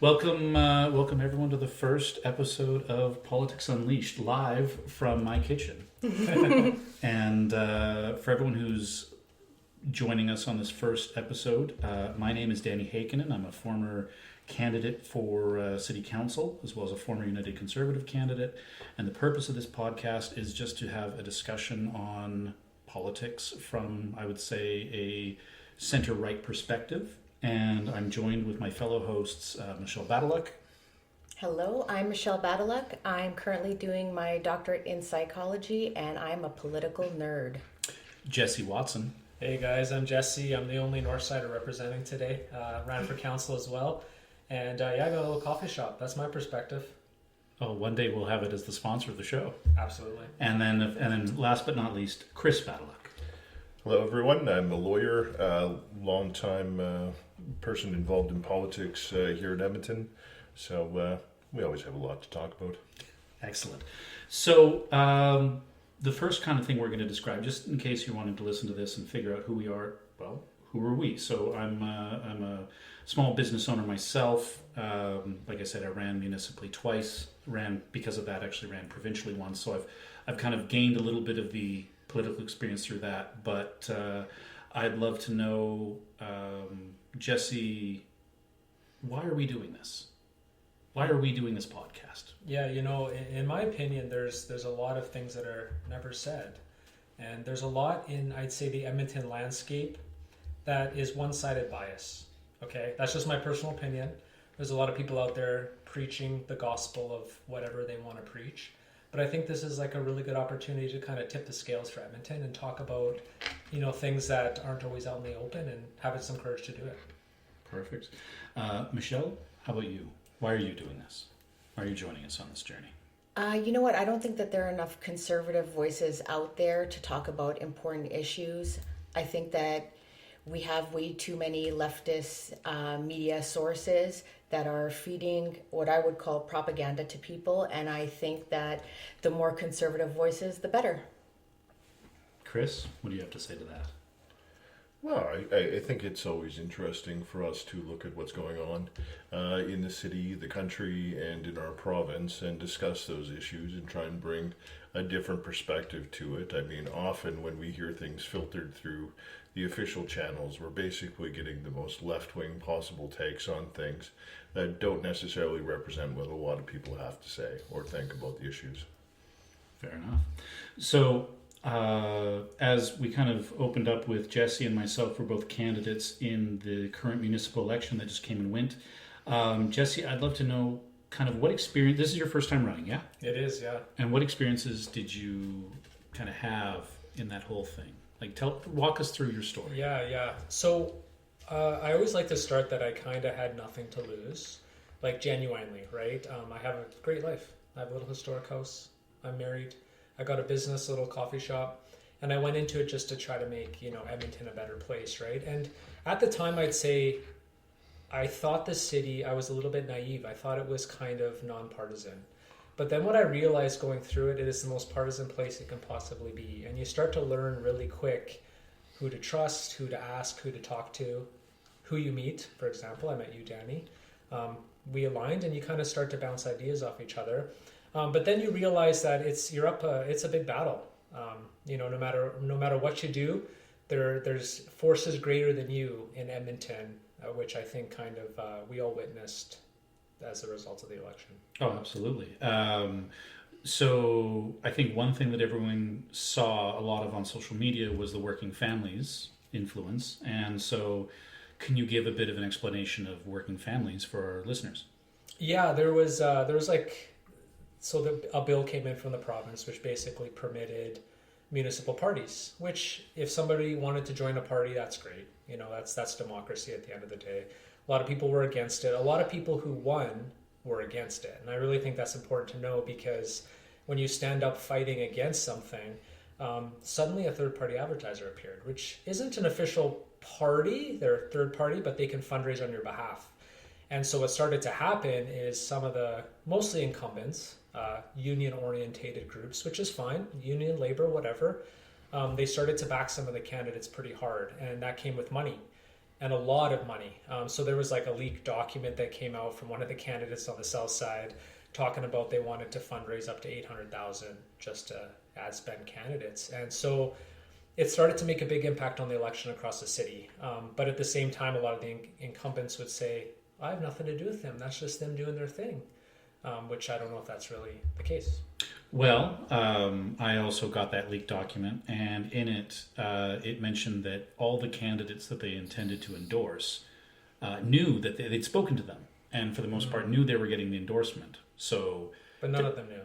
Welcome everyone to the first episode of Politics Unleashed, live from my kitchen. And for everyone who's joining us on this first episode, my name is Danny Hakinen. I'm a former candidate for City Council, as well as a former United Conservative candidate. And the purpose of this podcast is just to have a discussion on politics from, I would say, a center-right perspective. And I'm joined with my fellow hosts, Michelle Badaluk. Hello, I'm Michelle Badaluk. I'm currently doing my doctorate in psychology, and I'm a political nerd. Jesse Watson. Hey guys, I'm Jesse. I'm the only Northsider representing today. Ran for council as well. And I got a little coffee shop. That's my perspective. Oh, one day we'll have it as the sponsor of the show. Absolutely. And then last but not least, Chris Badaluk. Hello, everyone. I'm a lawyer, long-time person involved in politics here in Edmonton. So we always have a lot to talk about. Excellent. So the first kind of thing we're going to describe, just in case you're wanting to listen to this and figure out who we are, well, who are we? So I'm a small business owner myself. Like I said, I ran municipally twice. Because of that, actually ran provincially once. So I've kind of gained a little bit of the political experience through that. But I'd love to know, Jesse, why are we doing this? Why are we doing this podcast? Yeah, in my opinion, there's a lot of things that are never said. And there's a lot in, I'd say, the Edmonton landscape that is one-sided bias. Okay, that's just my personal opinion. There's a lot of people out there preaching the gospel of whatever they want to preach. But I think this is like a really good opportunity to kind of tip the scales for Edmonton and talk about, things that aren't always out in the open and having some courage to do it. Perfect. Michelle, how about you? Why are you doing this? Why are you joining us on this journey? You know what? I don't think that there are enough conservative voices out there to talk about important issues. I think that we have way too many leftist media sources that are feeding what I would call propaganda to people. And I think that the more conservative voices, the better. Chris, what do you have to say to that? Well, I think it's always interesting for us to look at what's going on in the city, the country, and in our province and discuss those issues and try and bring a different perspective to it. I mean, often when we hear things filtered through the official channels, we're basically getting the most left-wing possible takes on things that don't necessarily represent what a lot of people have to say or think about the issues. Fair enough. So, as we kind of opened up with Jesse and myself, we're both candidates in the current municipal election that just came and went. Jesse, I'd love to know kind of what experience, this is your first time running, yeah? It is, yeah. And what experiences did you kind of have in that whole thing? Like, walk us through your story. Yeah. So I always like to start that I kind of had nothing to lose, like genuinely, right? I have a great life. I have a little historic house. I'm married. I got a business, a little coffee shop, and I went into it just to try to make, Edmonton a better place, right? And at the time, I'd say I thought the city, I was a little bit naive. I thought it was kind of nonpartisan. But then what I realized going through it is the most partisan place it can possibly be. And you start to learn really quick who to trust, who to ask, who to talk to, who you meet. For example, I met you, Danny. We aligned and you kind of start to bounce ideas off each other. But then you realize that it's a big battle. No matter what you do, there's forces greater than you in Edmonton, which I think kind of we all witnessed as a result of the election. Oh, absolutely. So I think one thing that everyone saw a lot of on social media was the working families influence. And so can you give a bit of an explanation of working families for our listeners? Yeah, there was like, so a bill came in from the province which basically permitted municipal parties, which if somebody wanted to join a party, that's great. That's democracy at the end of the day. A lot of people were against it. A lot of people who won were against it. And I really think that's important to know because when you stand up fighting against something, suddenly a third-party advertiser appeared, which isn't an official party. They're a third party, but they can fundraise on your behalf. And so what started to happen is some of the mostly incumbents, union-orientated groups, which is fine, union, labor, whatever, they started to back some of the candidates pretty hard. And that came with money. and a lot of money. So there was like a leaked document that came out from one of the candidates on the south side talking about they wanted to fundraise up to $800,000 just to ad spend candidates. And so it started to make a big impact on the election across the city. But at the same time, a lot of the incumbents would say, I have nothing to do with them. That's just them doing their thing, which I don't know if that's really the case. Well, I also got that leaked document, and in it, it mentioned that all the candidates that they intended to endorse knew that they'd spoken to them, and for the most part knew they were getting the endorsement. So, but none of them knew.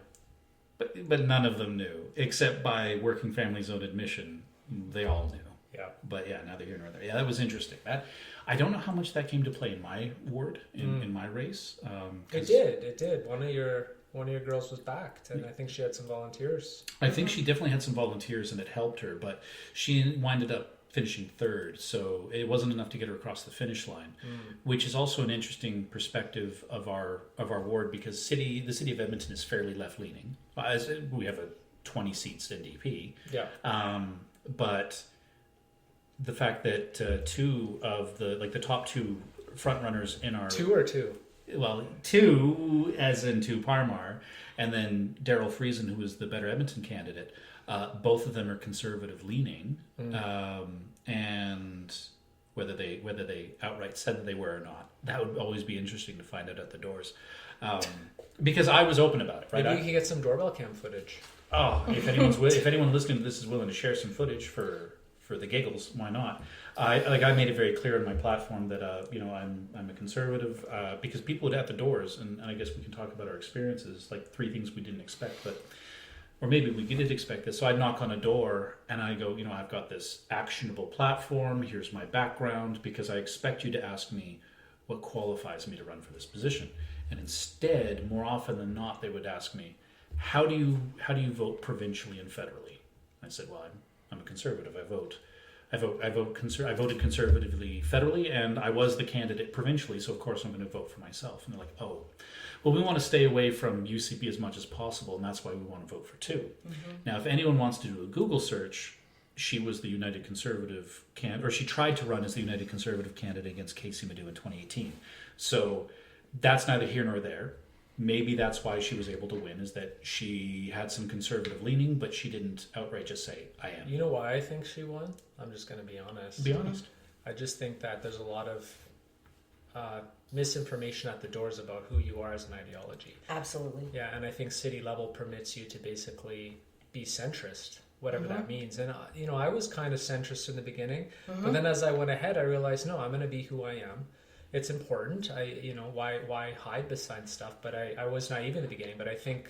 But none of them knew, except by working family's own admission, they all knew. Yeah. But yeah, neither here nor there. Yeah, that was interesting. That I don't know how much that came to play in my ward, in my race. It did. One of your girls was backed, and I think she had some volunteers. I think she definitely had some volunteers, and it helped her. But she winded up finishing third, so it wasn't enough to get her across the finish line, which is also an interesting perspective of our ward, because the city of Edmonton is fairly left leaning. We have a 20 seats NDP. Yeah. But the fact that two of the top two front runners in our two as in two Parmar, and then Daryl Friesen, who is the better Edmonton candidate, both of them are conservative leaning, and whether they outright said that they were or not, that would always be interesting to find out at the doors, because I was open about it. Right? Maybe you can get some doorbell cam footage. Oh, if anyone listening to this is willing to share some footage for the giggles, why not? I made it very clear on my platform that I'm a conservative, because people would at the doors, and I guess we can talk about our experiences, like 3 things we didn't expect, or maybe we did expect this. So I'd knock on a door and I go, I've got this actionable platform. Here's my background, because I expect you to ask me what qualifies me to run for this position. And instead, more often than not, they would ask me, how do you vote provincially and federally? I said, well, I'm a conservative. I voted conservatively federally, and I was the candidate provincially, so of course I'm going to vote for myself. And they're like, oh, well, we want to stay away from UCP as much as possible, and that's why we want to vote for 2. Mm-hmm. Now, if anyone wants to do a Google search, she was the United Conservative candidate, or she tried to run as the United Conservative candidate against Casey Madu in 2018. So that's neither here nor there. Maybe that's why she was able to win, is that she had some conservative leaning, but she didn't outright just say, I am. You know why I think she won? I'm just going to be honest. Be honest. I just think that there's a lot of misinformation at the doors about who you are as an ideology. Absolutely. Yeah, and I think city level permits you to basically be centrist, whatever that means. And, I was kind of centrist in the beginning, but then as I went ahead, I realized, no, I'm going to be who I am. It's important. Why hide behind stuff? But I was naive in the beginning. But I think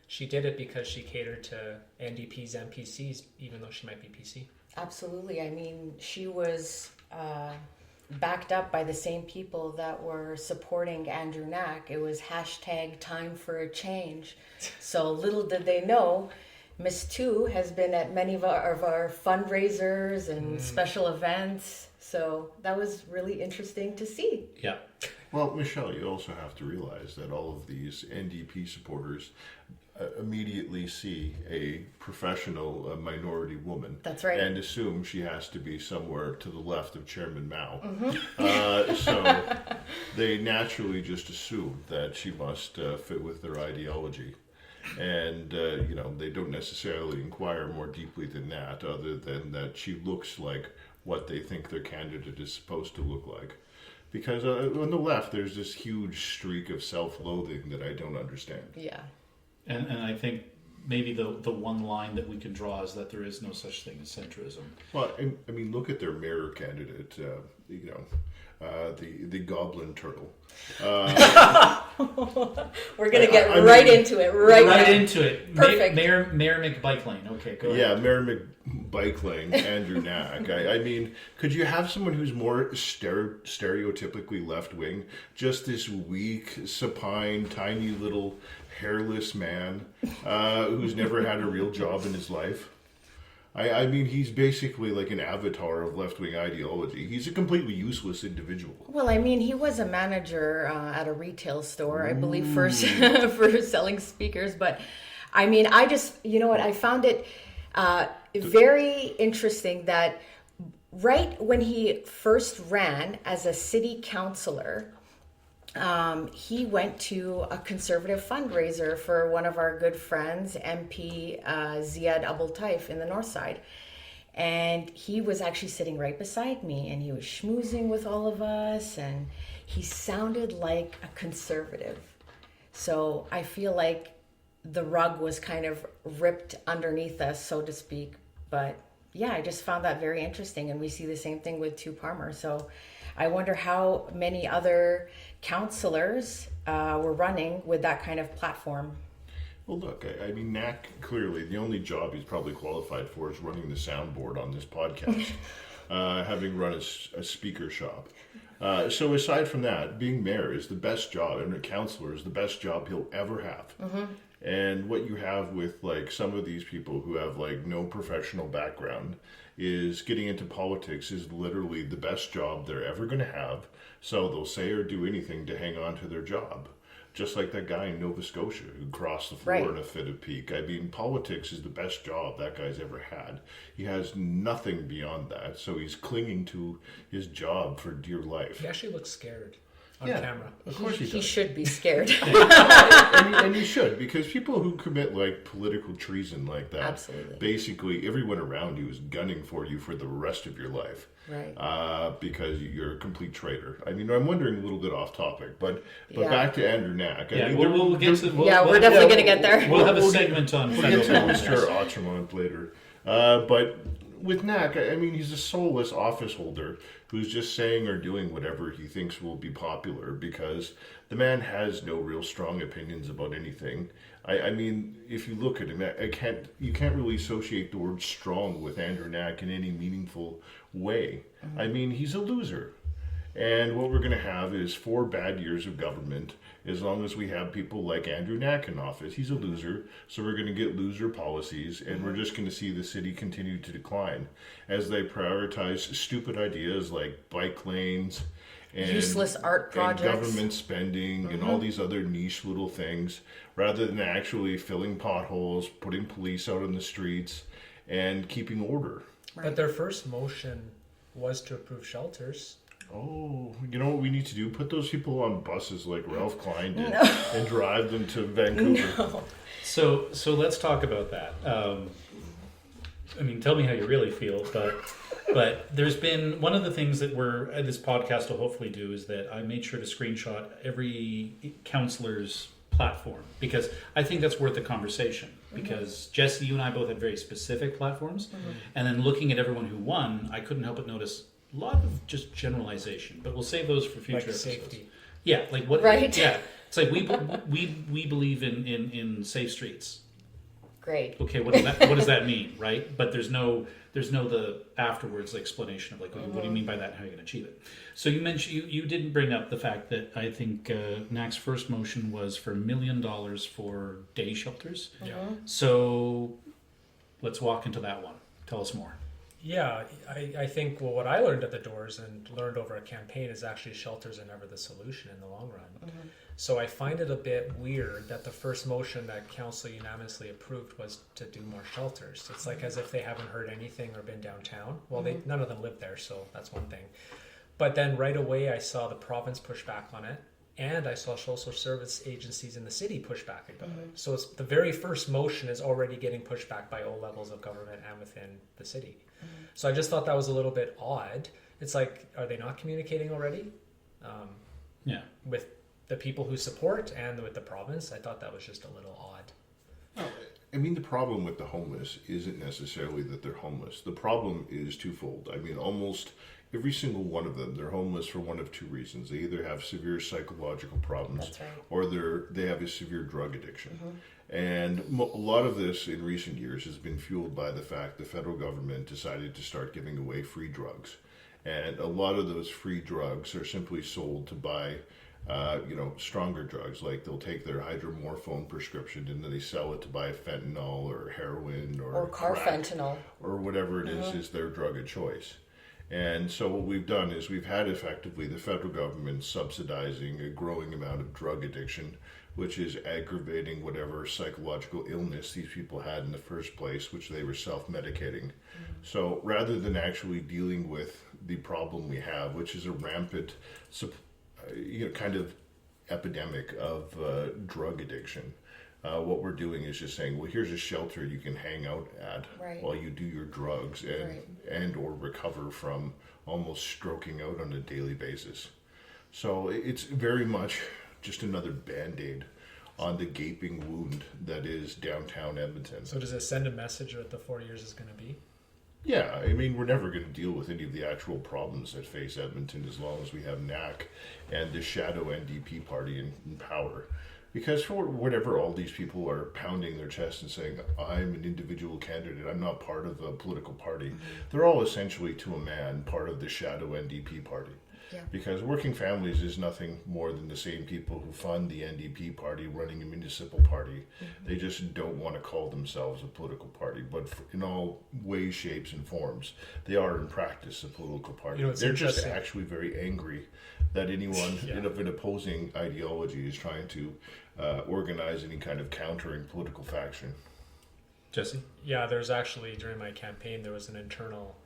she did it because she catered to NDP's MPCs, even though she might be PC. Absolutely. I mean, she was backed up by the same people that were supporting Andrew Knack. It was #time for a change. So little did they know, Miss Two has been at many of our fundraisers and special events. So that was really interesting to see. Yeah. Well, Michelle, you also have to realize that all of these NDP supporters immediately see a professional minority woman. That's right. And assume she has to be somewhere to the left of Chairman Mao. Mm-hmm. So they naturally just assume that she must fit with their ideology. And, they don't necessarily inquire more deeply than that, other than that she looks like what they think their candidate is supposed to look like. Because on the left, there's this huge streak of self-loathing that I don't understand. Yeah. And I think maybe the one line that we can draw is that there is no such thing as centrism. Well, I mean, look at their mayor candidate, the Goblin Turtle. We're going to get into it right now. Into it. Perfect. Mayor McBike Lane. Okay, go ahead. Yeah, Mayor McBike Lane, Andrew Knack. I mean, could you have someone who's more stereotypically left-wing? Just this weak, supine, tiny little hairless man who's never had a real job in his life? I mean, he's basically like an avatar of left-wing ideology. He's a completely useless individual. Well, I mean, he was a manager at a retail store, I believe, for selling speakers. But, I mean, I found it very interesting that right when he first ran as a city councillor, he went to a conservative fundraiser for one of our good friends, MP Ziad Abul Taif in the North Side. And he was actually sitting right beside me, and he was schmoozing with all of us, and he sounded like a conservative. So I feel like the rug was kind of ripped underneath us, so to speak. But yeah, I just found that very interesting, and we see the same thing with Tu Parmer. So I wonder how many other councillors were running with that kind of platform. Well, look, I mean, Knack, clearly, the only job he's probably qualified for is running the soundboard on this podcast, having run a speaker shop. So aside from that, being mayor is the best job, and a councillor is the best job he'll ever have. Mm-hmm. And what you have with, like, some of these people who have, like, no professional background is getting into politics is literally the best job they're ever going to have. So they'll say or do anything to hang on to their job. Just like that guy in Nova Scotia who crossed the floor Right. in a fit of pique. I mean, politics is the best job that guy's ever had. He has nothing beyond that, so he's clinging to his job for dear life. He actually looks scared on Yeah. camera. Of course he He does. should be scared. And you should, because people who commit, like, political treason like that, Absolutely. basically everyone around you is gunning for you for the rest of your life. Right. Because you're a complete traitor. I mean, I'm wondering a little bit off topic, but Yeah. back to Andrew Knack. I Yeah, mean, we'll get to. We're definitely going to get there. We'll have a segment on We'll federal get to politics. Mr. Autremont later. But with Knack, I mean, he's a soulless office holder who's just saying or doing whatever he thinks will be popular because the man has no real strong opinions about anything. I mean, if you look at him, you can't really associate the word strong with Andrew Knack in any meaningful way. I mean, he's a loser. And what we're going to have is 4 bad years of government as long as we have people like Andrew Knack in office. He's a loser, so we're going to get loser policies, and we're just going to see the city continue to decline as they prioritize stupid ideas like bike lanes and Useless art projects. and government spending and all these other niche little things, rather than actually filling potholes, putting police out on the streets, and keeping order. But their first motion was to approve shelters. Oh, you know what we need to do? Put those people on buses like Ralph Klein did and drive them to Vancouver. So let's talk about that. I mean, tell me how you really feel, but there's been one of the things that this podcast will hopefully do is that I made sure to screenshot every counselor's platform because I think that's worth the conversation. Because Jesse, you and I both had very specific platforms, and then looking at everyone who won, I couldn't help but notice a lot of just generalization. But we'll save those for future Like episodes. safety. Yeah, like what? Right. Yeah, it's like we believe in safe streets. Great. Okay, what does that mean, right? But there's no the afterwards explanation of like what do you mean by that and how you're going to achieve it. So you mentioned you didn't bring up the fact that I think Knack's first motion was for $1 million for day shelters. Yeah. So let's walk into that one. Tell us more. Yeah, I think, well, what I learned at the doors and learned over a campaign is actually shelters are never the solution in the long run. So I find it a bit weird that the first motion that council unanimously approved was to do more shelters. It's like as if they haven't heard anything or been downtown. Well, none of them live there, so that's one thing. But then right away I saw the province push back on it, and I saw social service agencies in the city push back about it. So it's the very first motion is already getting pushed back by all levels of government and within the city. So I just thought that was a little bit odd. It's like, are they not communicating already Yeah. with the people who support and with the province? I thought that was just a little odd. I mean, the problem with the homeless isn't necessarily that they're homeless. The problem is twofold. I mean, almost every single one of them, they're homeless for one of two reasons. They either have severe psychological problems That's right. or they have a severe drug addiction. And a lot of this in recent years has been fueled by the fact the federal government decided to start giving away free drugs. And a lot of those free drugs are simply sold to buy stronger drugs. Like they'll take their hydromorphone prescription and then they sell it to buy fentanyl or heroin or crack carfentanil. or whatever it is their drug of choice. And so what we've done is we've had effectively the federal government subsidizing a growing amount of drug addiction which is aggravating whatever psychological illness these people had in the first place, which they were self-medicating. So rather than actually dealing with the problem we have, which is a rampant, kind of epidemic of drug addiction, what we're doing is just saying, well, here's a shelter you can hang out at Right. while you do your drugs and or recover from almost stroking out on a daily basis. So it's very much just another Band-Aid on the gaping wound that is downtown Edmonton. So does it send a message what the 4 years is going to be? Yeah, I mean, we're never going to deal with any of the actual problems that face Edmonton as long as we have NAC and the shadow NDP party in power. Because for whatever all these people are pounding their chest and saying, I'm an individual candidate, I'm not part of a political party, they're all essentially, to a man, part of the shadow NDP party. Yeah. Because Working Families is nothing more than the same people who fund the NDP party running a municipal party. They just don't want to call themselves a political party. But in all ways, shapes, and forms, they are in practice a political party. You know, it's They're just interesting. actually very angry that anyone of an opposing ideology is trying to organize any kind of countering political faction. Jesse? Yeah, there's actually, during my campaign, there was an internal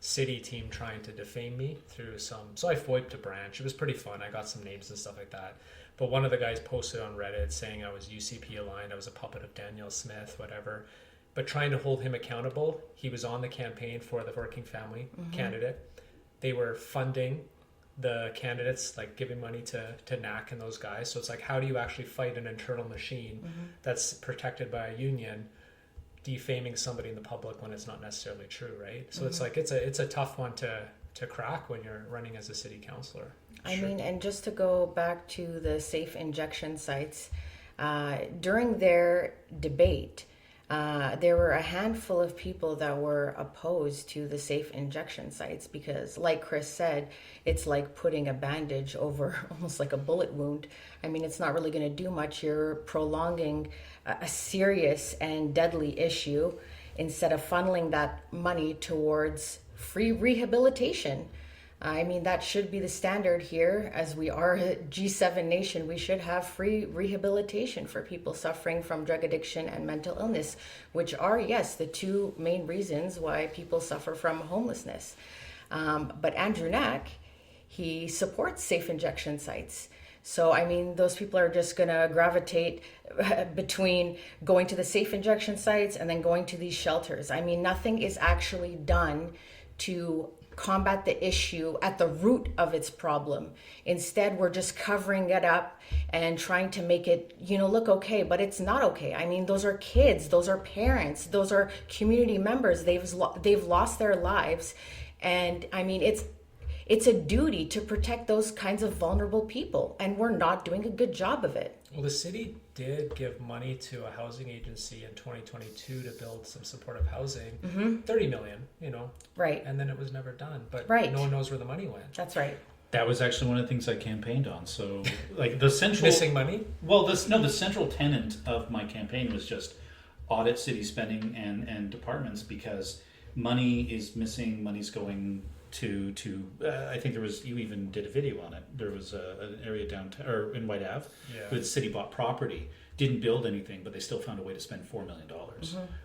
city team trying to defame me through so I FOIP'd a branch. It was pretty fun. I got some names and stuff like that. But one of the guys posted on Reddit saying I was UCP aligned, I was a puppet of Daniel Smith, whatever. But trying to hold him accountable, he was on the campaign for the Working Family candidate. They were funding the candidates, like giving money to NAC and those guys. So it's like, how do you actually fight an internal machine that's protected by a union, defaming somebody in the public when it's not necessarily true, right? So it's like it's a tough one to crack when you're running as a city councillor. I mean, and just to go back to the safe injection sites, during their debate, there were a handful of people that were opposed to the safe injection sites because, like Chris said, it's like putting a bandage over almost like a bullet wound. I mean, it's not really going to do much. You're prolonging a serious and deadly issue instead of funneling that money towards free rehabilitation. I mean, that should be the standard here. As we are a G7 nation, we should have free rehabilitation for people suffering from drug addiction and mental illness, which are, yes, the two main reasons why people suffer from homelessness. But Andrew Knack, he supports safe injection sites. So, I mean, those people are just going to gravitate between going to the safe injection sites and then going to these shelters. I mean, nothing is actually done to combat the issue at the root of its problem. Instead, we're just covering it up and trying to make it, look okay, but it's not okay. I mean, those are kids, those are parents, those are community members. They've lost their lives. And I mean, it's a duty to protect those kinds of vulnerable people, and we're not doing a good job of it. Well, the city did give money to a housing agency in 2022 to build some supportive housing, 30 million, Right. and then it was never done. But Right. no one knows where the money went. That's right. That was actually one of the things I campaigned on. So, like the central Missing money? Well, the central tenet of my campaign was just audit city spending and departments because money is missing. Money's going to I think you even did a video on it. There was an area downtown or in White Ave where the city bought property, didn't build anything, but they still found a way to spend $4 million,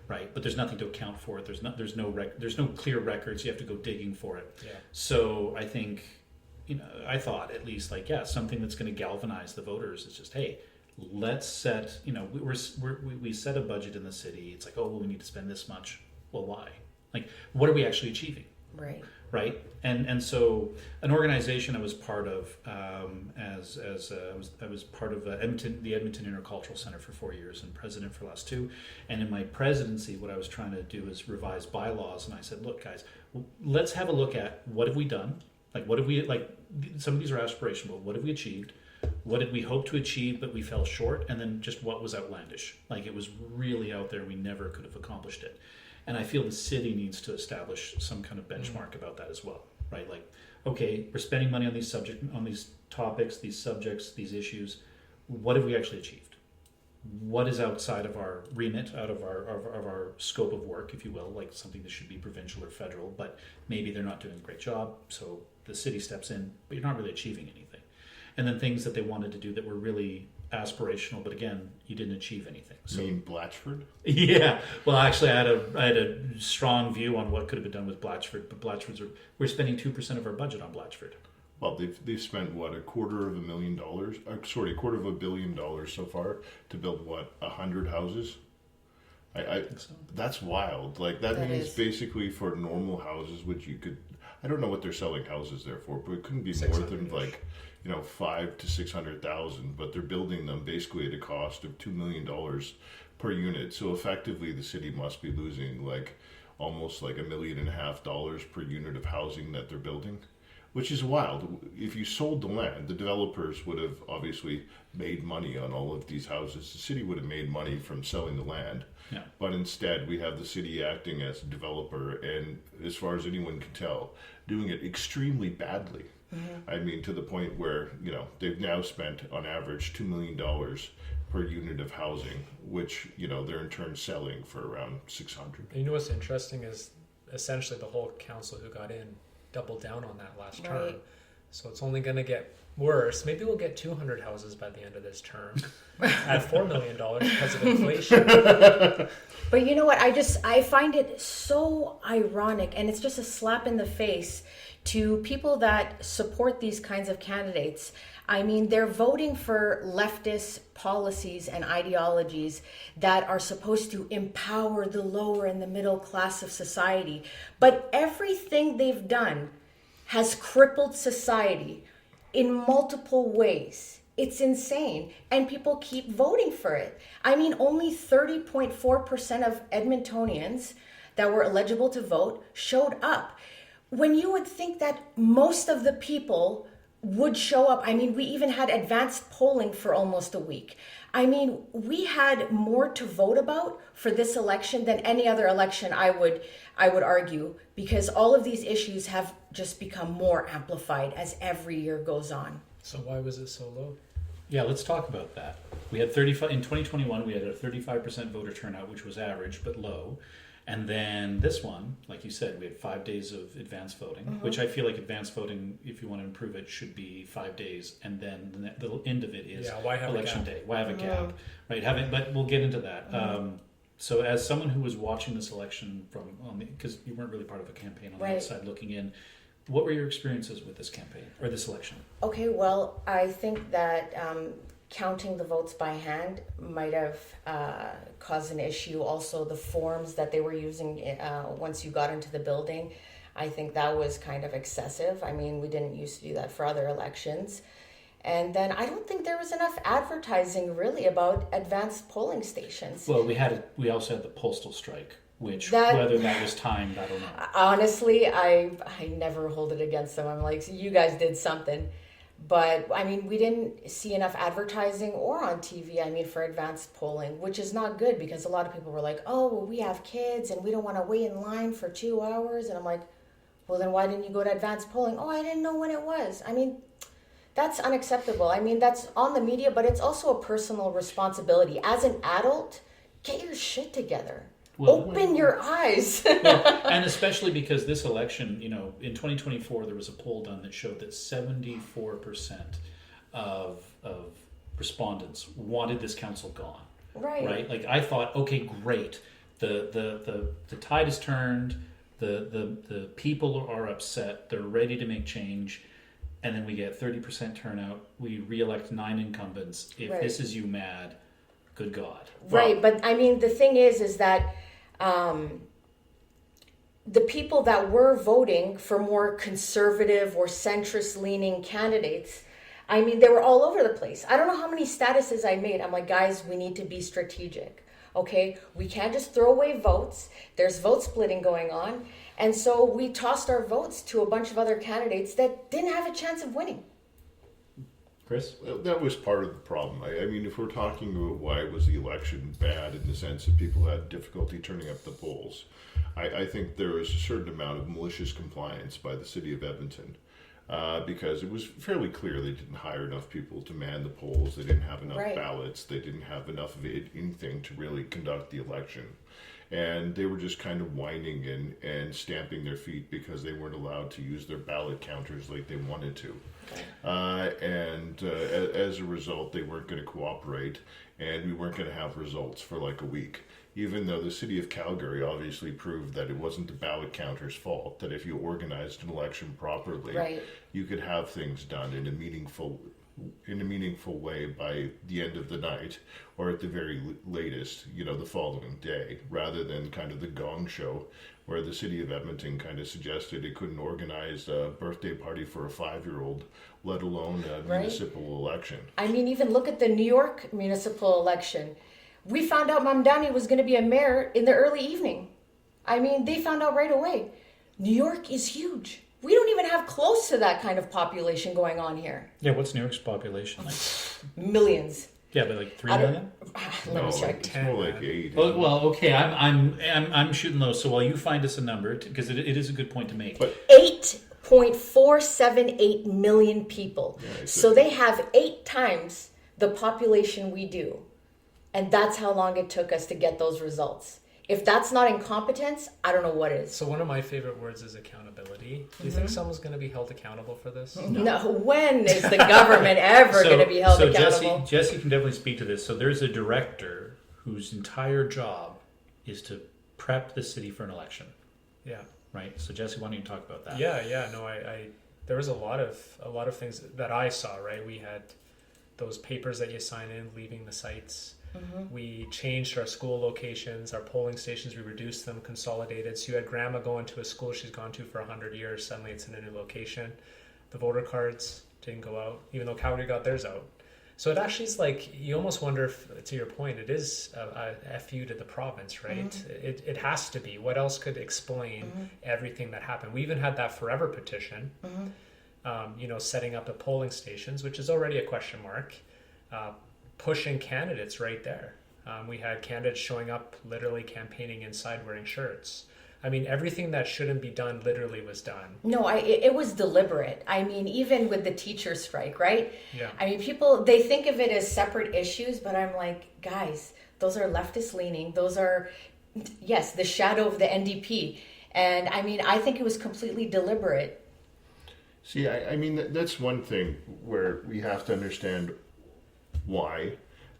right? But there's nothing to account for it. There's no clear records. You have to go digging for it. Yeah. So I think, I thought at least something that's going to galvanize the voters is just, hey, let's set, we set a budget in the city. It's like, oh, well, we need to spend this much. Well, why? Like, what are we actually achieving? Right. And so an organization I was part of, I was part of the Edmonton Intercultural Center for 4 years and president for the last 2. And in my presidency, what I was trying to do is revise bylaws. And I said, look, guys, let's have a look at what have we done? Some of these are aspirational, but what have we achieved? What did we hope to achieve, but we fell short? And then just what was outlandish? It was really out there. We never could have accomplished it. And I feel the city needs to establish some kind of benchmark about that as well, right? Like, okay, we're spending money on these topics, these subjects, these issues. What have we actually achieved? What is outside of our remit, out of our scope of work, if you will, like something that should be provincial or federal, but maybe they're not doing a great job, so the city steps in, but you're not really achieving anything. And then things that they wanted to do that were really aspirational, but again, you didn't achieve anything. So you mean Blatchford? Yeah. Well, actually, I had a strong view on what could have been done with Blatchford, but we're spending 2% of our budget on Blatchford. Well, they've spent what, $250,000? $250 million so far to build what, 100 houses? I think so. That's wild. Like that means basically for normal houses, which you could, I don't know what they're selling houses there for, but it couldn't be more than like, 500,000 to 600,000. But they're building them basically at a cost of $2 million per unit. So effectively, the city must be losing like almost like $1.5 million per unit of housing that they're building. Which is wild. If you sold the land, the developers would have obviously made money on all of these houses. The city would have made money from selling the land. Yeah. But instead, we have the city acting as a developer and, as far as anyone can tell, doing it extremely badly. Mm-hmm. I mean, to the point where, they've now spent on average $2 million per unit of housing, which, they're in turn selling for around 600. You know what's interesting is essentially the whole council who got in double down on that last term. So it's only going to get worse. Maybe we'll get 200 houses by the end of this term at $4 million because of inflation. But you know what? I find it so ironic, and it's just a slap in the face to people that support these kinds of candidates. I mean, they're voting for leftist policies and ideologies that are supposed to empower the lower and the middle class of society. But everything they've done has crippled society in multiple ways. It's insane. And people keep voting for it. I mean, only 30.4% of Edmontonians that were eligible to vote showed up. When you would think that most of the people would show up. I mean, we even had advanced polling for almost a week. I mean, we had more to vote about for this election than any other election, I would argue, because all of these issues have just become more amplified as every year goes on. So why was it so low? Yeah, let's talk about that. We had 35 in 2021. We had a 35% voter turnout, which was average but low. And then this one, like you said, we had 5 days of advanced voting, which I feel like advanced voting, if you want to improve it, should be 5 days, and then the end of it is election day. Why have a gap, right? But we'll get into that. So, as someone who was watching this election because you weren't really part of a campaign on the outside looking in, what were your experiences with this campaign or this election? Okay, well, I think that counting the votes by hand might have caused an issue. Also, the forms that they were using once you got into the building, I think that was kind of excessive. I mean, we didn't used to do that for other elections. And then I don't think there was enough advertising really about advanced polling stations. Well, we also had the postal strike, which whether that was timed, I don't know. Honestly, I never hold it against them. I'm like, you guys did something. But, I mean, we didn't see enough advertising or on TV, for advanced polling, which is not good because a lot of people were like, oh, well, we have kids and we don't want to wait in line for 2 hours. And I'm like, well, then why didn't you go to advanced polling? Oh, I didn't know when it was. That's unacceptable. That's on the media, but it's also a personal responsibility. As an adult, get your shit together. Open your eyes. And especially because this election, in 2024, there was a poll done that showed that 74% of respondents wanted this council gone. Right? Like, I thought, okay, great. The tide has turned. The people are upset. They're ready to make change. And then we get 30% turnout. We re-elect 9 incumbents. If this is you mad, good God. Right, but the thing is that the people that were voting for more conservative or centrist-leaning candidates, they were all over the place. I don't know how many statuses I made. I'm like, guys, we need to be strategic, okay? We can't just throw away votes. There's vote splitting going on. And so we tossed our votes to a bunch of other candidates that didn't have a chance of winning. Chris? Well, that was part of the problem. If we're talking about why was the election bad in the sense that people had difficulty turning up the polls, I think there was a certain amount of malicious compliance by the city of Edmonton because it was fairly clear they didn't hire enough people to man the polls. They didn't have enough ballots. They didn't have enough of anything to really conduct the election. and they were just kind of whining and stamping their feet because they weren't allowed to use their ballot counters like they wanted to. As a result, they weren't going to cooperate, and we weren't going to have results for like a week. Even though the city of Calgary obviously proved that it wasn't the ballot counter's fault, that if you organized an election properly, Right. you could have things done in a meaningful way by the end of the night, or at the very latest, the following day, rather than kind of the gong show where the city of Edmonton kind of suggested it couldn't organize a birthday party for a 5-year-old, let alone a Right. municipal election. I mean, even look at the New York municipal election. We found out Mamdani was going to be a mayor in the early evening. I mean, they found out right away. New York is huge. We don't even have close to that kind of population going on here. Yeah, what's New York's population like? Millions. Yeah, but like 3 I don't- million? Let me check. It's more like 8. Well, okay, I'm shooting low. So while you find us a number, because it is a good point to make. But 8.478 million people. Yeah, it's So they have 8 times the population we do. And that's how long it took us to get those results. If that's not incompetence, I don't know what is. So one of my favorite words is accountability. Do you think someone's going to be held accountable for this? No, when is the government ever going to be held accountable? Jesse can definitely speak to this. So there's a director whose entire job is to prep the city for an election, Yeah. right? So Jesse, why don't you talk about that? Yeah. No, I there was a lot of things that I saw, right? We had those papers that you sign in leaving the sites. We changed our school locations, our polling stations, we reduced them, consolidated. So you had grandma going to a school she's gone to for 100 years, suddenly it's in a new location. The voter cards didn't go out, even though Calgary got theirs out. So it actually is like, you almost wonder if, to your point, it is a FU to the province, right? It has to be. What else could explain everything that happened? We even had that forever petition, setting up the polling stations, which is already a question mark. Pushing candidates right there. We had candidates showing up literally campaigning inside wearing shirts. I mean, everything that shouldn't be done literally was done. No, it was deliberate. I mean, even with the teacher strike, right? Yeah. I mean, people, they think of it as separate issues, but I'm like, guys, those are leftist leaning. Those are, yes, the shadow of the NDP. And I mean, I think it was completely deliberate. See, I mean, that's one thing where we have to understand why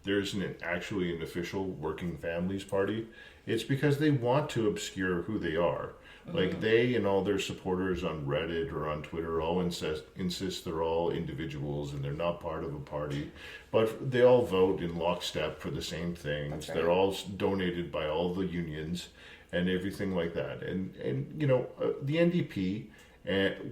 there isn't actually an official Working Families Party. It's because they want to obscure who they are. Like they and all their supporters on Reddit or on Twitter all insist they're all individuals and they're not part of a party, but they all vote in lockstep for the same things. That's right. They're all donated by all the unions and everything like that. And the NDP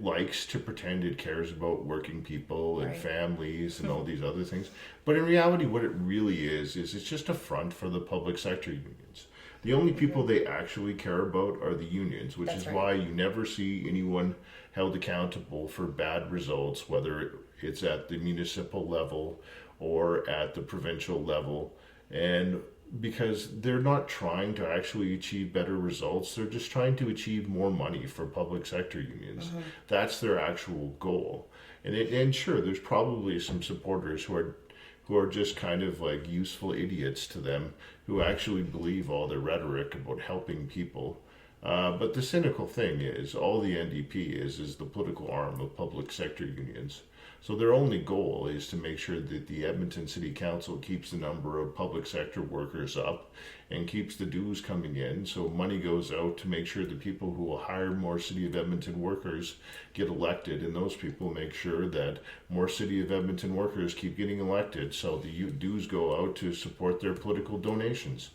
likes to pretend it cares about working people and Right. families and all these other things. But in reality, what it really is it's just a front for the public sector unions. The only people they actually care about are the unions, which That's is right. why you never see anyone held accountable for bad results, whether it's at the municipal level or at the provincial level. And because they're not trying to actually achieve better results, they're just trying to achieve more money for public sector unions. That's their actual goal. And sure, there's probably some supporters who are just kind of like useful idiots to them who actually believe all their rhetoric about helping people. But the cynical thing is, all the NDP is the political arm of public sector unions. So their only goal is to make sure that the Edmonton City Council keeps the number of public sector workers up and keeps the dues coming in, so money goes out to make sure the people who will hire more City of Edmonton workers get elected, and those people make sure that more City of Edmonton workers keep getting elected, so the dues go out to support their political donations.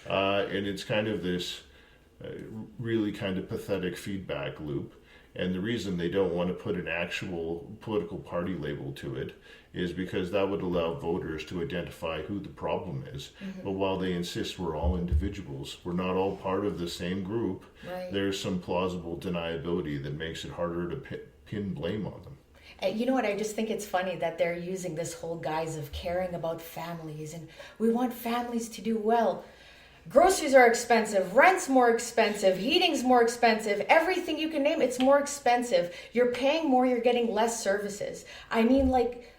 And it's kind of this really kind of pathetic feedback loop. And the reason they don't want to put an actual political party label to it is because that would allow voters to identify who the problem is. But while they insist we're all individuals, we're not all part of the same group, Right. there's some plausible deniability that makes it harder to pin blame on them. And you know what? I just think it's funny that they're using this whole guise of caring about families and we want families to do well. Groceries are expensive, rent's more expensive, heating's more expensive, everything you can name, it's more expensive. You're paying more, you're getting less services. I mean, like,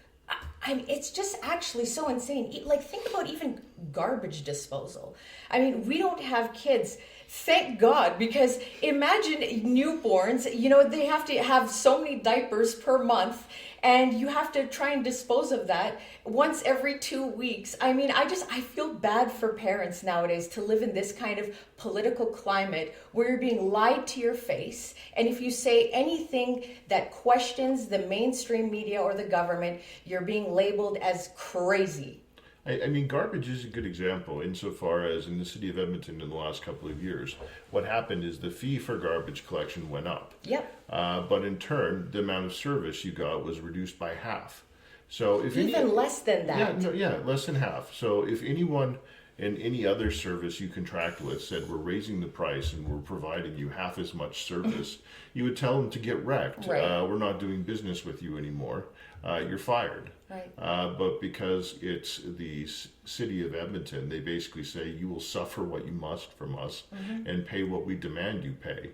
I mean, it's just actually so insane. Like, think about even garbage disposal. I mean, we don't have kids. Thank God, because imagine newborns, you know, they have to have so many diapers per month, and you have to try and dispose of that once every 2 weeks. I mean, I feel bad for parents nowadays to live in this kind of political climate where you're being lied to your face. And if you say anything that questions the mainstream media or the government, you're being labeled as crazy. I mean, garbage is a good example insofar as in the city of Edmonton in the last couple of years, what happened is the fee for garbage collection went up. Yep. But in turn, the amount of service you got was reduced by half. So if Less than that. less than half. So if anyone in any other service you contract with said we're raising the price and we're providing you half as much service, you would tell them to get wrecked. Right. We're not doing business with you anymore. You're fired. Right. But because it's the city of Edmonton, they basically say you will suffer what you must from us and pay what we demand you pay,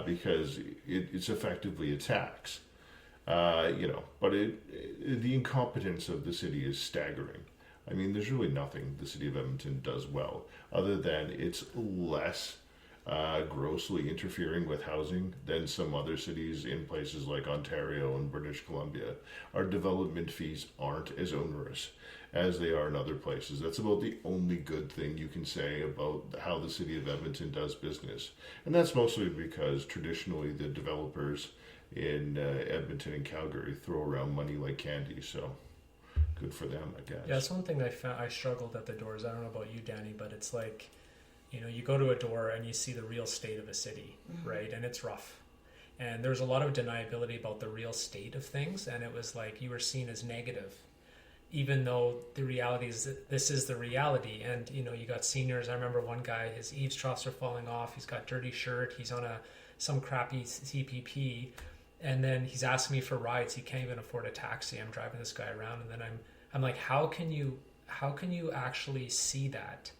because it's effectively a tax. But the incompetence of the city is staggering. I mean, there's really nothing the city of Edmonton does well, other than it's less grossly interfering with housing than some other cities in places like Ontario and British Columbia. Our development fees aren't as onerous as they are in other places. That's about the only good thing you can say about how the city of Edmonton does business. And that's mostly because traditionally the developers in Edmonton and Calgary throw around money like candy, so good for them, I guess. Yeah, that's one thing I struggled at the doors. I don't know about you, Danny, but it's like, you know, you go to a door and you see the real state of a city, right? And it's rough. And there's a lot of deniability about the real state of things. And it was like you were seen as negative, even though the reality is that this is the reality. And, you know, you got seniors. I remember one guy, his eaves troughs are falling off. He's got dirty shirt. He's on some crappy CPP. And then he's asking me for rides. He can't even afford a taxi. I'm driving this guy around. And then I'm like, how can you actually see that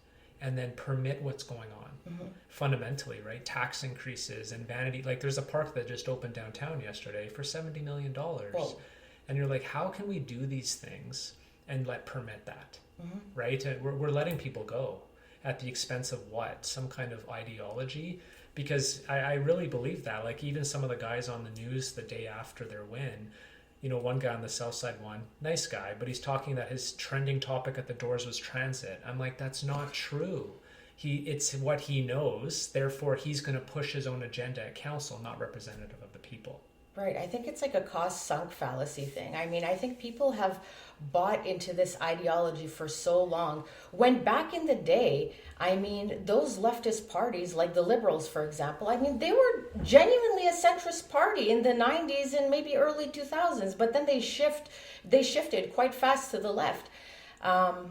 and then permit what's going on fundamentally, right? Tax increases and vanity. Like there's a park that just opened downtown yesterday for $70 million. Whoa. And you're like, how can we do these things and permit that, right? And we're letting people go at the expense of what? Some kind of ideology? Because I really believe that. Like even some of the guys on the news the day after their win, you know, one guy on the South Side won, nice guy, but he's talking that his trending topic at the doors was transit. I'm like, that's not true. It's what he knows. Therefore, he's going to push his own agenda at council, not representative of the people. Right. I think it's like a cost sunk fallacy thing. I mean, I think people have bought into this ideology for so long. When back in the day, I mean, those leftist parties, like the Liberals, for example, I mean, they were genuinely a centrist party in the 90s and maybe early 2000s, but then they shifted quite fast to the left. I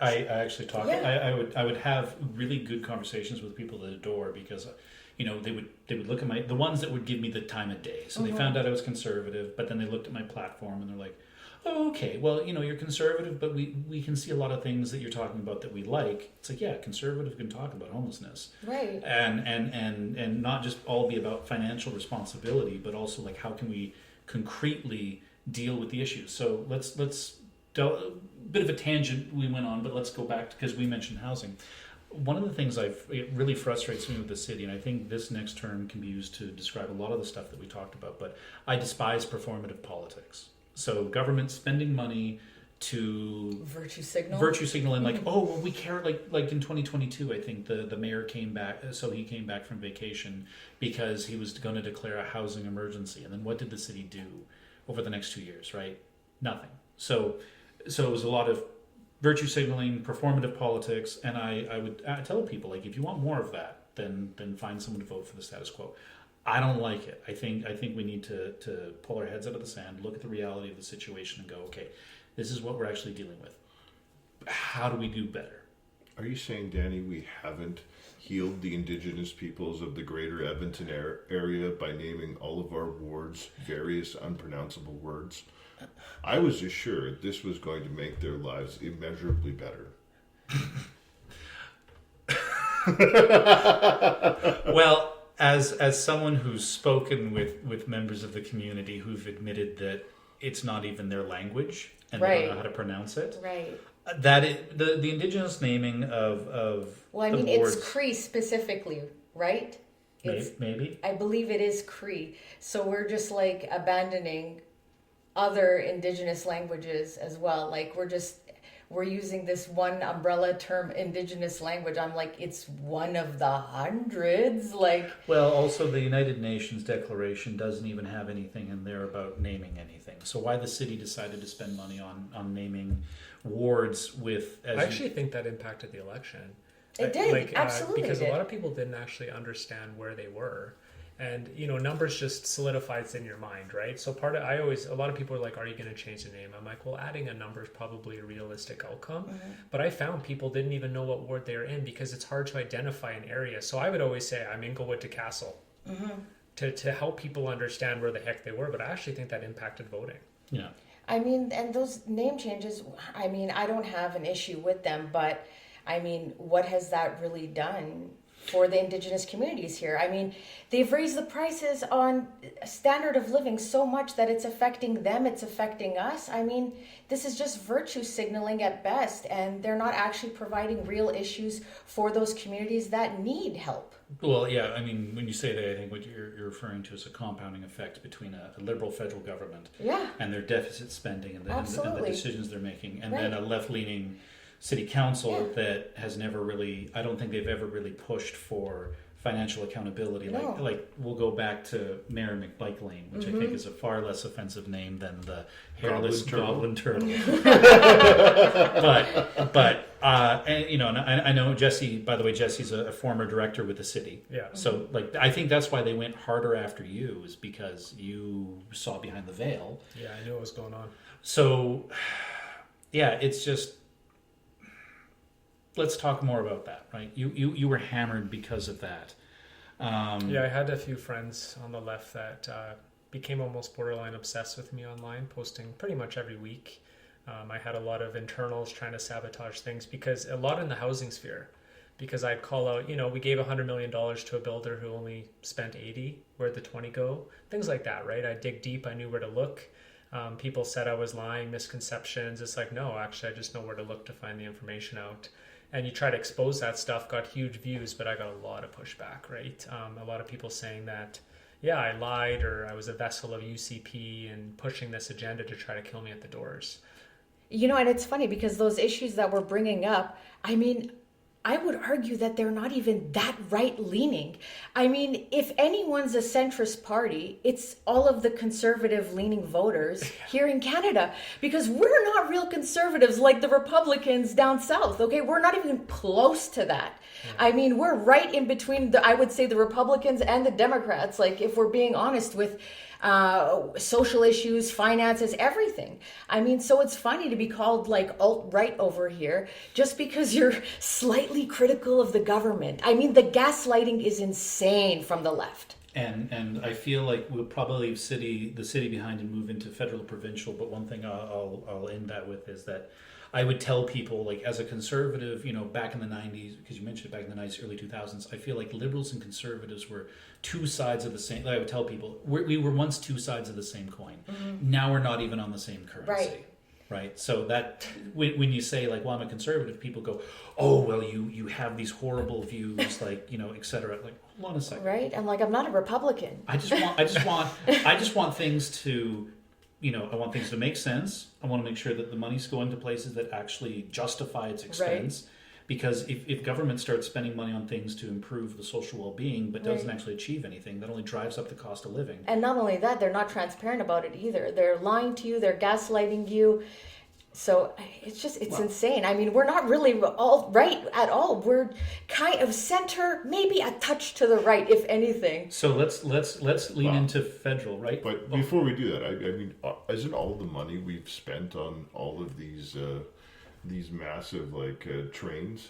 actually talk. Yeah. I would have really good conversations with people at the door because, you know, they would look at the ones that would give me the time of day. So they found out I was conservative, but then they looked at my platform and they're like, oh, okay, well, you know, you're conservative, but we can see a lot of things that you're talking about that we like. It's like, yeah, conservative can talk about homelessness, Right. And not just all be about financial responsibility, but also like how can we concretely deal with the issues. So let's a bit of a tangent we went on, but let's go back because we mentioned housing. One of the things it really frustrates me with the city, and I think this next term can be used to describe a lot of the stuff that we talked about, but I despise performative politics. So government spending money to Virtue signal and like, oh, well, we care, like in 2022, I think the mayor came back, so he came back from vacation because he was going to declare a housing emergency. And then what did the city do over the next 2 years, right? Nothing. So it was a lot of virtue signaling, performative politics, and I would tell people, like, if you want more of that, then find someone to vote for the status quo. I don't like it. I think we need to pull our heads out of the sand, look at the reality of the situation, and go, okay, this is what we're actually dealing with. How do we do better? Are you saying, Danny, we haven't healed the Indigenous peoples of the greater Edmonton area by naming all of our wards various unpronounceable words? I was assured this was going to make their lives immeasurably better. Well, as someone who's spoken with members of the community who've admitted that it's not even their language and Right. they don't know how to pronounce it. Right. That is, the indigenous naming of Well, I the mean, wards, it's Cree specifically, right? It's, maybe. I believe it is Cree. So we're just like abandoning other indigenous languages as well. Like we're using this one umbrella term, indigenous language. I'm like, it's one of the hundreds. Like, Well, also the United Nations Declaration doesn't even have anything in there about naming anything. So why the city decided to spend money on naming wards with? I actually think that impacted the election. It did, absolutely because did. a lot of people didn't actually understand where they were, and numbers just solidifies in your mind, right? So a lot of people are like, "Are you going to change the name?" I'm like, "Well, adding a number is probably a realistic outcome," but I found people didn't even know what ward they were in because it's hard to identify an area. So I would always say I'm Inglewood to Castle to help people understand where the heck they were. But I actually think that impacted voting. Yeah. I mean, and those name changes, I mean, I don't have an issue with them, but I mean, what has that really done for the indigenous communities here? I mean, they've raised the prices on standard of living so much that it's affecting them, it's affecting us. I mean, this is just virtue signaling at best, and they're not actually providing real issues for those communities that need help. Well, yeah. I mean, when you say that, I think what you're referring to is a compounding effect between a liberal federal government Yeah. and their deficit spending and the Absolutely. decisions they're making, and Right. then a left-leaning city council Yeah. that has never really, I don't think they've ever really pushed for financial accountability. No. Like we'll go back to Mayor McBike Lane, which I think is a far less offensive name than the hairless goblin turtle. And I know Jesse. By the way, Jesse's a former director with the city. Yeah. So I think that's why they went harder after you, is because you saw behind the veil. Yeah, I knew what was going on. So, yeah, it's just. Let's talk more about that, right? You were hammered because of that. Yeah, I had a few friends on the left that became almost borderline obsessed with me online, posting pretty much every week. I had a lot of internals trying to sabotage things, because a lot in the housing sphere, because I'd call out, we gave $100 million to a builder who only spent 80, where'd the 20 go? Things like that, right? I dig deep, I knew where to look. People said I was lying, misconceptions. It's like, no, actually, I just know where to look to find the information out. And you try to expose that stuff, got huge views, but I got a lot of pushback, right? A lot of people saying that, yeah, I lied, or I was a vessel of UCP and pushing this agenda to try to kill me at the doors. And it's funny because those issues that we're bringing up, I mean, I would argue that they're not even that right-leaning. I mean, if anyone's a centrist party, it's all of the conservative-leaning voters here in Canada, because we're not real conservatives like the Republicans down south, okay? We're not even close to that. I mean, we're right in between, I would say, the Republicans and the Democrats, like, if we're being honest with social issues, finances, everything. I mean, so it's funny to be called like alt-right over here just because you're slightly critical of the government. I mean, the gaslighting is insane from the left. And I feel like we'll probably leave the city behind and move into federal provincial. But one thing I'll end that with is that I would tell people, like, as a conservative, back in the 90s, because you mentioned it, back in the 90s, early 2000s, I feel like liberals and conservatives were two sides of the same. I would tell people, we were once two sides of the same coin. Mm-hmm. Now we're not even on the same currency. Right. So that when you say, like, well, I'm a conservative, people go, oh, well, you have these horrible views, like, et cetera. Like, hold on a second. Right. I'm like, I'm not a Republican. I just want things to. I want things to make sense. I want to make sure that the money's going to places that actually justify its expense. Right. Because if government starts spending money on things to improve the social well-being but doesn't actually achieve anything, that only drives up the cost of living. And not only that, they're not transparent about it either. They're lying to you. They're gaslighting you. So it's insane. I mean, we're not really all right at all. We're kind of center, maybe a touch to the right, if anything. So let's lean into federal, right? But before we do that, I mean, isn't all the money we've spent on all of these massive trains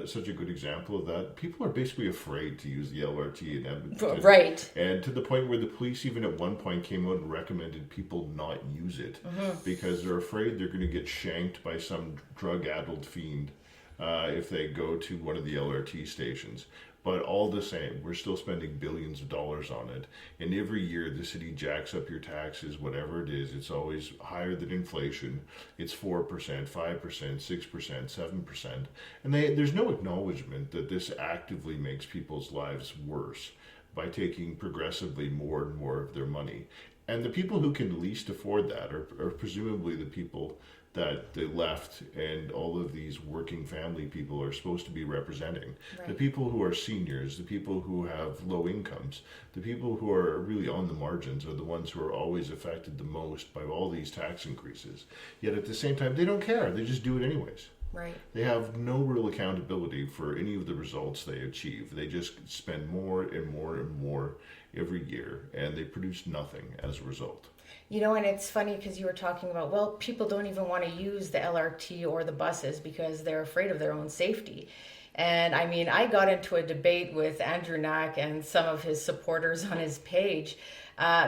such a good example of that? People are basically afraid to use the LRT in Edmonton. Right. And to the point where the police even at one point came out and recommended people not use it because they're afraid they're going to get shanked by some drug-addled fiend if they go to one of the LRT stations. But all the same, we're still spending billions of dollars on it. And every year the city jacks up your taxes, whatever it is. It's always higher than inflation. It's 4%, 5%, 6%, 7%. And there's no acknowledgement that this actively makes people's lives worse by taking progressively more and more of their money. And the people who can least afford that are presumably the people that the left and all of these working family people are supposed to be representing. Right. The people who are seniors, the people who have low incomes, the people who are really on the margins are the ones who are always affected the most by all these tax increases. Yet at the same time, they don't care. They just do it anyways. Right. They have no real accountability for any of the results they achieve. They just spend more and more and more every year, and they produce nothing as a result. You know, and it's funny because you were talking about, well, people don't even want to use the LRT or the buses because they're afraid of their own safety. And I mean, I got into a debate with Andrew Knack and some of his supporters on his page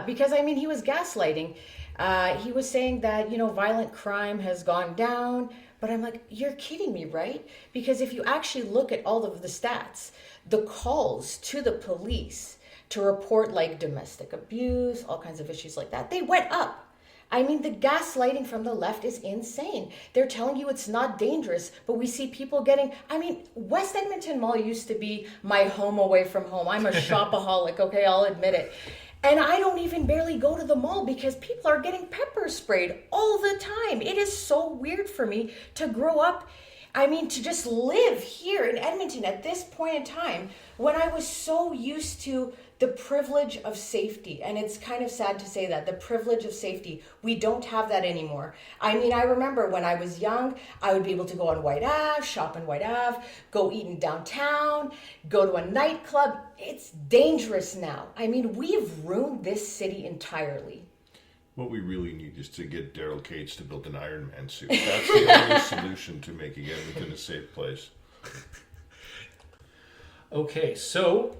because, I mean, he was gaslighting. He was saying that, you know, violent crime has gone down. But I'm like, you're kidding me, right? Because if you actually look at all of the stats, the calls to the police to report like domestic abuse, all kinds of issues like that, they went up. I mean, the gaslighting from the left is insane. They're telling you it's not dangerous, but we see people getting, I mean, West Edmonton Mall used to be my home away from home. I'm a shopaholic, okay, I'll admit it. And I don't even barely go to the mall because people are getting pepper sprayed all the time. It is so weird for me to grow up, I mean, to just live here in Edmonton at this point in time when I was so used to the privilege of safety. And it's kind of sad to say that, the privilege of safety. We don't have that anymore. I mean, I remember when I was young, I would be able to go on White Ave, shop in White Ave, go eat in downtown, go to a nightclub. It's dangerous now. I mean, we've ruined this city entirely. What we really need is to get Daryl Cates to build an Iron Man suit. That's the only solution to making Edmonton a safe place. Okay, so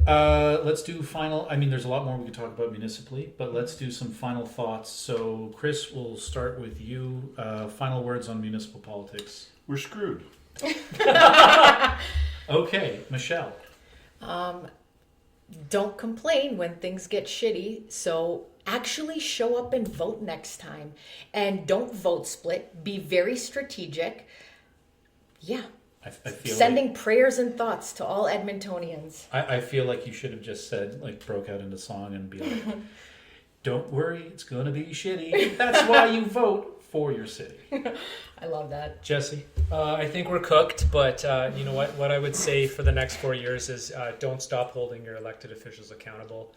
let's do final. I mean, there's a lot more we could talk about municipally, but let's do some final thoughts. So, Chris, we'll start with you. Final words on municipal politics. We're screwed. Okay, Michelle. Don't complain when things get shitty. So actually show up and vote next time. And don't vote split. Be very strategic. Yeah. I feel Sending prayers and thoughts to all Edmontonians. I feel like you should have just said, like, broke out into song and be like, don't worry, it's going to be shitty. That's why you vote for your city. I love that. Jesse? I think we're cooked, but you know what? What I would say for the next 4 years is don't stop holding your elected officials accountable.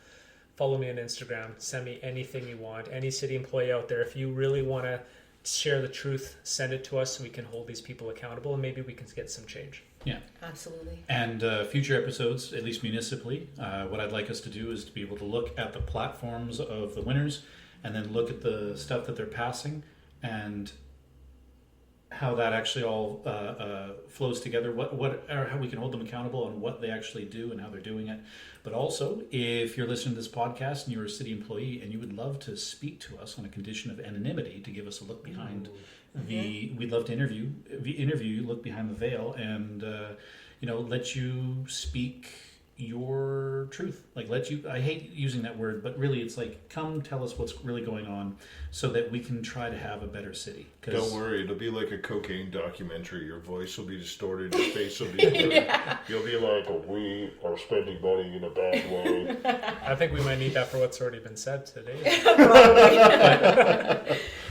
Follow me on Instagram. Send me anything you want. Any city employee out there, if you really want to share the truth, send it to us so we can hold these people accountable and maybe we can get some change. Yeah. Absolutely. And future episodes, at least municipally, what I'd like us to do is to be able to look at the platforms of the winners and then look at the stuff that they're passing and how that actually all flows together, what or how we can hold them accountable on what they actually do and how they're doing it. But also, if you're listening to this podcast and you're a city employee and you would love to speak to us on a condition of anonymity to give us a look behind we'd love to interview you, look behind the veil, and let you speak your truth. Like, I hate using that word, but really it's like, come tell us what's really going on so that we can try to have a better city. Don't worry, it'll be like a cocaine documentary. Your voice will be distorted, your face will be blurred. Yeah. You'll be like, we are spending money in a bad way. I think we might need that for what's already been said today.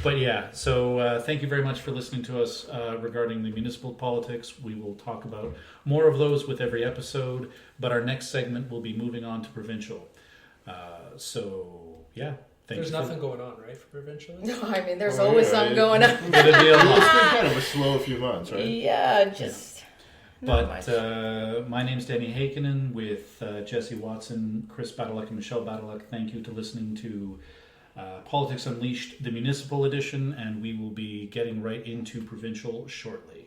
But yeah, so thank you very much for listening to us regarding the municipal politics. We will talk about more of those with every episode, but our next segment will be moving on to provincial. There's nothing going on, right, for provincial? No, I mean, there's always something going on. It'll be a It's lot. been kind of a slow few months, right? Yeah, just not much. But my name's Danny Hakinen with Jesse Watson, Chris Battleluck, and Michelle Battleluck. Thank you to listening to Politics Unleashed, the municipal edition, and we will be getting right into provincial shortly.